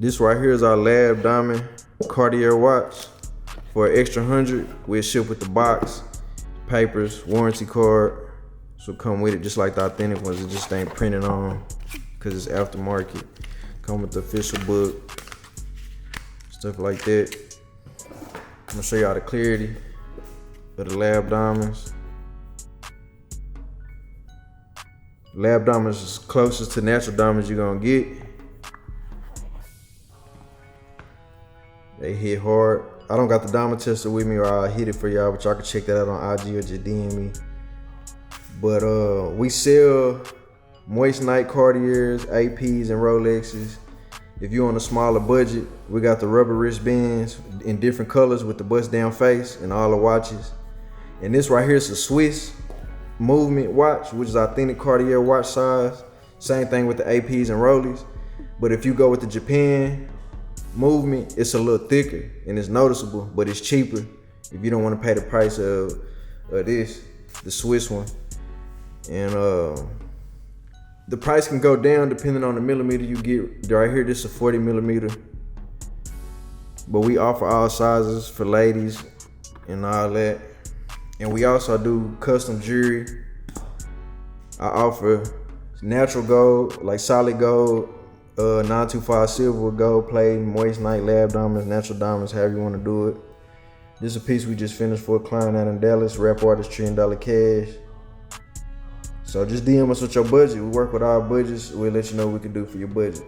This right here is our lab diamond Cartier watch. For an extra 100, we'll ship with the box, papers, warranty card. So come with it just like the authentic ones. It just ain't printed on because it's aftermarket. Come with the official book, stuff like that. I'm gonna show y'all the clarity of the lab diamonds. Lab diamonds is closest to natural diamonds you're gonna get. They hit hard. I don't got the diamond tester with me, or I'll hit it for y'all, but y'all can check that out on IG or just DM me. But we sell Moissanite Cartiers, APs, and Rolexes. If you're on a smaller budget, we got the rubber wristbands in different colors with the bust down face and all the watches. And this right here is a Swiss movement watch, which is authentic Cartier watch size. Same thing with the APs and Rollies. But if you go with the Japan movement, it's a little thicker and it's noticeable, but it's cheaper if you don't want to pay the price of this, the Swiss one. And the price can go down depending on the millimeter you get. Right here, this is a 40 millimeter. But we offer all sizes for ladies and all that. And we also do custom jewelry. I offer natural gold, like solid gold, 925 silver with gold plating, Moissanite, lab diamonds, natural diamonds, however you want to do it. This is a piece we just finished for a client out in Dallas, rap artist, $1 trillion cash. So just DM us with your budget. We work with our budgets. We'll let you know what we can do for your budget.